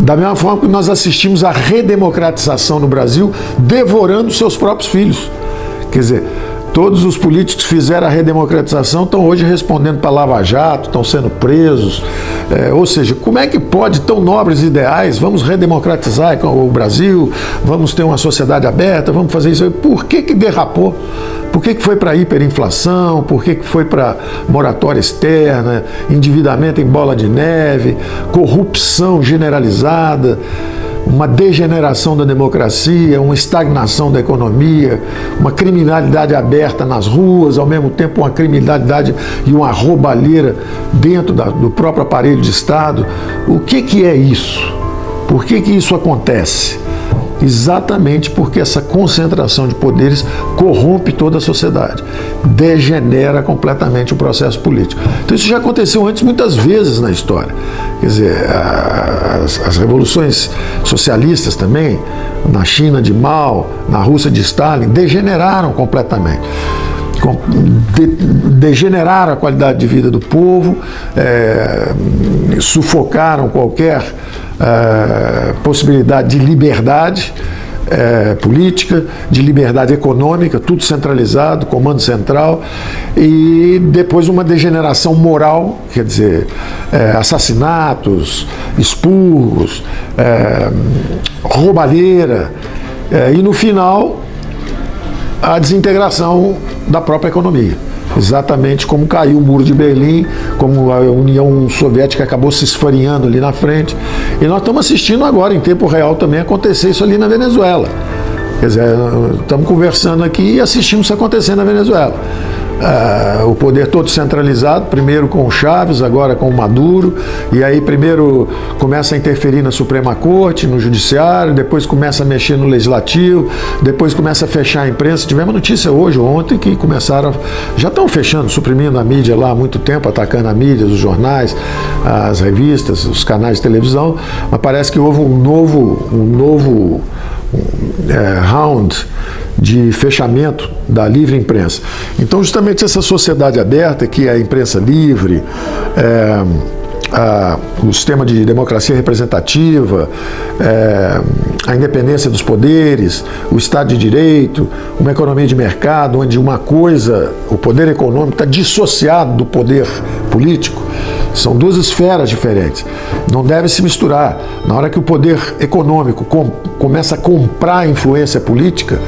Da mesma forma que nós assistimos à redemocratização no Brasil, devorando seus próprios filhos. Quer dizer, todos os políticos que fizeram a redemocratização estão hoje respondendo para Lava Jato, estão sendo presos. Ou seja, como é que pode tão nobres ideais, vamos redemocratizar o Brasil, vamos ter uma sociedade aberta, vamos fazer isso. Por que derrapou? Por que foi para hiperinflação? Por que foi para moratória externa, endividamento em bola de neve, corrupção generalizada, uma degeneração da democracia, uma estagnação da economia, uma criminalidade aberta nas ruas, ao mesmo tempo uma criminalidade e uma roubalheira dentro do próprio aparelho de Estado? O que é isso? Por que isso acontece? Exatamente porque essa concentração de poderes corrompe toda a sociedade, degenera completamente o processo político. Então isso já aconteceu antes muitas vezes na história. Quer dizer, as revoluções socialistas também, na China de Mao, na Rússia de Stalin, degeneraram completamente. Degeneraram a qualidade de vida do povo, sufocaram qualquer possibilidade de liberdade política, de liberdade econômica, tudo centralizado, comando central, e depois uma degeneração moral, quer dizer, assassinatos, expurgos, roubalheira, e no final a desintegração da própria economia. Exatamente como caiu o Muro de Berlim, como a União Soviética acabou se esfarinhando ali na frente. E nós estamos assistindo agora, em tempo real, também acontecer isso ali na Venezuela. Quer dizer, estamos conversando aqui e assistimos isso acontecer na Venezuela. O poder todo centralizado, primeiro com o Chávez, agora com o Maduro, e aí primeiro começa a interferir na Suprema Corte, no Judiciário, depois começa a mexer no Legislativo, depois começa a fechar a imprensa. Tivemos notícia hoje ou ontem que começaram, já estão fechando, suprimindo a mídia lá há muito tempo, atacando a mídia, os jornais, as revistas, os canais de televisão, mas parece que houve um novo round de fechamento da livre imprensa. Então, justamente essa sociedade aberta, que é a imprensa livre, o sistema de democracia representativa, a independência dos poderes, o Estado de Direito, uma economia de mercado, onde uma coisa, o poder econômico, está dissociado do poder político. São duas esferas diferentes. Não deve se misturar. Na hora que o poder econômico começa a comprar a influência política,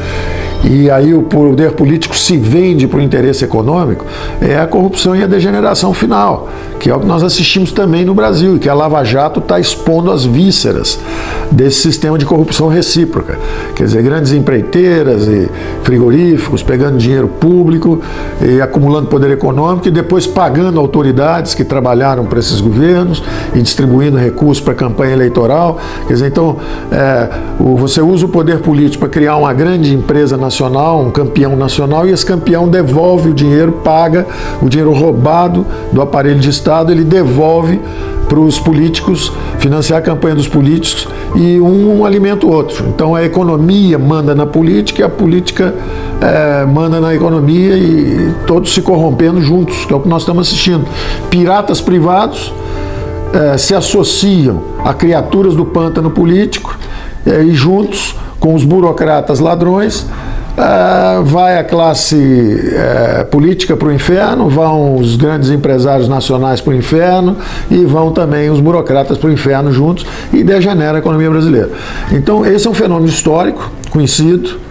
e aí o poder político se vende para o interesse econômico, é a corrupção e a degeneração final, que é o que nós assistimos também no Brasil, e que a Lava Jato está expondo as vísceras desse sistema de corrupção recíproca. Quer dizer, grandes empreiteiras e frigoríficos pegando dinheiro público e acumulando poder econômico e depois pagando autoridades que trabalharam para esses governos e distribuindo recursos para a campanha eleitoral. Quer dizer, então, você usa o poder político para criar uma grande empresa nacional, um campeão nacional, e esse campeão devolve o dinheiro, paga o dinheiro roubado do aparelho de Estado, ele devolve para os políticos, financiar a campanha dos políticos, e um alimenta o outro. Então a economia manda na política e a política manda na economia, e todos se corrompendo juntos, que é o que nós estamos assistindo. Piratas privados se associam a criaturas do pântano político, e juntos com os burocratas ladrões, vai a classe política para o inferno, vão os grandes empresários nacionais para o inferno, e vão também os burocratas para o inferno juntos, e degenera a economia brasileira. Então esse é um fenômeno histórico, conhecido,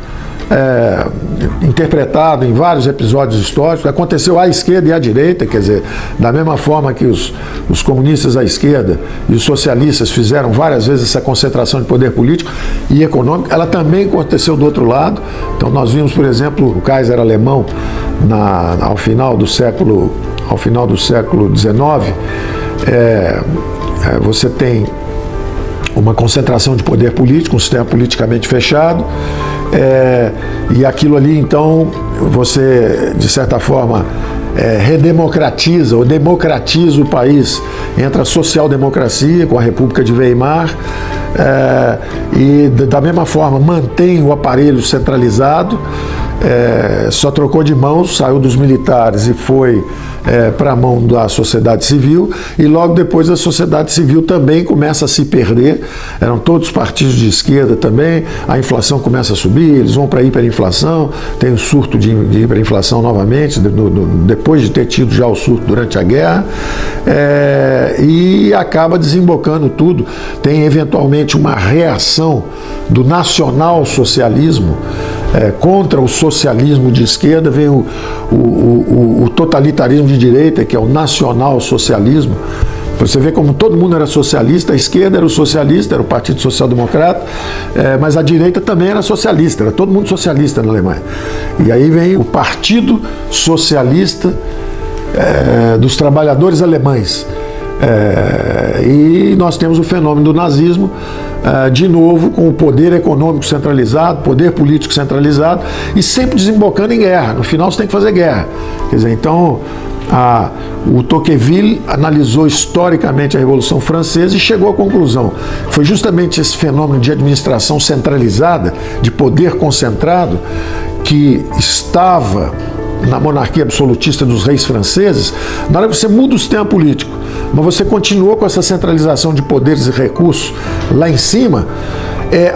interpretado em vários episódios históricos. Aconteceu à esquerda e à direita, quer dizer, da mesma forma que os comunistas à esquerda e os socialistas fizeram várias vezes essa concentração de poder político e econômico, ela também aconteceu do outro lado. Então nós vimos, por exemplo, o Kaiser alemão ao final do século XIX, você tem uma concentração de poder político, um sistema politicamente fechado, e aquilo ali, então, você, de certa forma, redemocratiza ou democratiza o país. Entra a social-democracia com a República de Weimar, e da mesma forma mantém o aparelho centralizado, só trocou de mãos, saiu dos militares e foi para a mão da sociedade civil, e logo depois a sociedade civil também começa a se perder. Eram todos partidos de esquerda também, a inflação começa a subir, eles vão para a hiperinflação, tem o surto de hiperinflação novamente, depois de ter tido já o surto durante a guerra, e acaba desembocando tudo. Tem eventualmente uma reação do nacional-socialismo contra o socialismo de esquerda, vem o totalitarismo de direita, que é o nacional-socialismo. Você vê como todo mundo era socialista, a esquerda era o socialista, era o Partido Social Democrata, mas a direita também era socialista, era todo mundo socialista na Alemanha. E aí vem o Partido Socialista dos Trabalhadores Alemães. E nós temos o fenômeno do nazismo, de novo, com o poder econômico centralizado, poder político centralizado, e sempre desembocando em guerra. No final você tem que fazer guerra. Quer dizer, então, o Tocqueville analisou historicamente a Revolução Francesa e chegou à conclusão que foi justamente esse fenômeno de administração centralizada, de poder concentrado, que estava na monarquia absolutista dos reis franceses. Na hora que você muda o sistema político, mas você continuou com essa centralização de poderes e recursos lá em cima,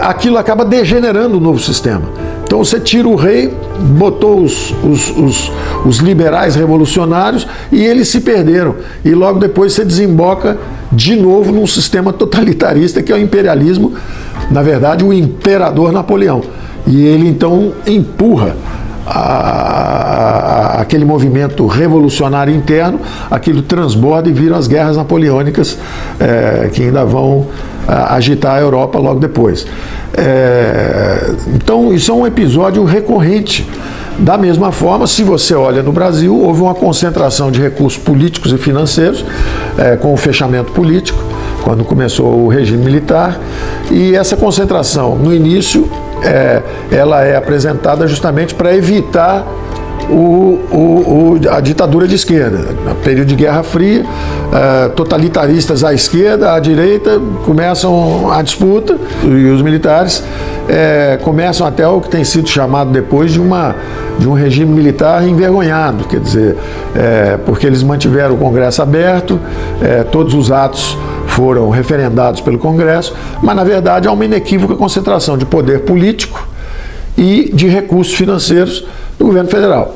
aquilo acaba degenerando o novo sistema. Então você tira o rei, botou os liberais revolucionários e eles se perderam. E logo depois você desemboca de novo num sistema totalitarista, que é o imperialismo, na verdade o imperador Napoleão. E ele então empurra aquele movimento revolucionário interno, aquilo transborda e vira as guerras napoleônicas, que ainda vão agitar a Europa logo depois. Então, isso é um episódio recorrente. Da mesma forma, se você olha no Brasil, houve uma concentração de recursos políticos e financeiros, com o fechamento político, quando começou o regime militar, e essa concentração, no início, ela é apresentada justamente para evitar a ditadura de esquerda. No período de Guerra Fria, totalitaristas à esquerda, à direita, começam a disputa, e os militares começam até o que tem sido chamado depois de um regime militar envergonhado, quer dizer, porque eles mantiveram o Congresso aberto, todos os atos foram referendados pelo Congresso, mas na verdade há uma inequívoca concentração de poder político e de recursos financeiros do governo federal.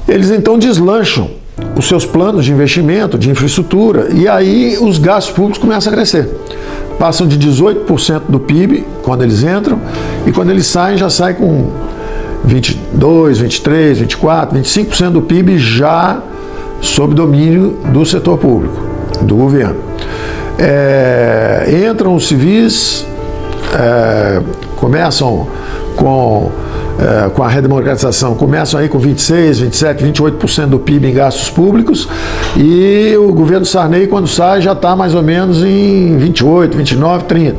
Eles então deslancham os seus planos de investimento, de infraestrutura, e aí os gastos públicos começam a crescer. Passam de 18% do PIB quando eles entram, e quando eles saem, já saem com 22, 23, 24, 25% do PIB já sob domínio do setor público, do governo. Entram os civis, começam com a redemocratização, começam aí com 26, 27, 28% do PIB em gastos públicos, e o governo Sarney, quando sai, já está mais ou menos em 28, 29, 30.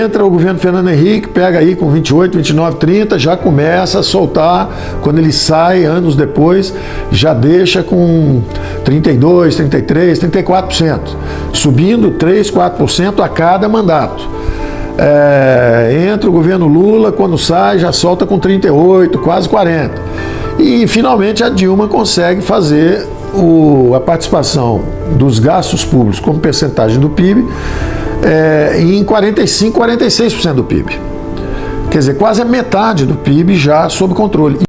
Entra o governo Fernando Henrique, pega aí com 28, 29, 30, já começa a soltar. Quando ele sai, anos depois, já deixa com 32, 33, 34%, subindo 3, 4% a cada mandato. Entra o governo Lula, quando sai, já solta com 38, quase 40%. E, finalmente, a Dilma consegue fazer a participação dos gastos públicos como percentagem do PIB em 45, 46% do PIB. Quer dizer, quase a metade do PIB já sob controle.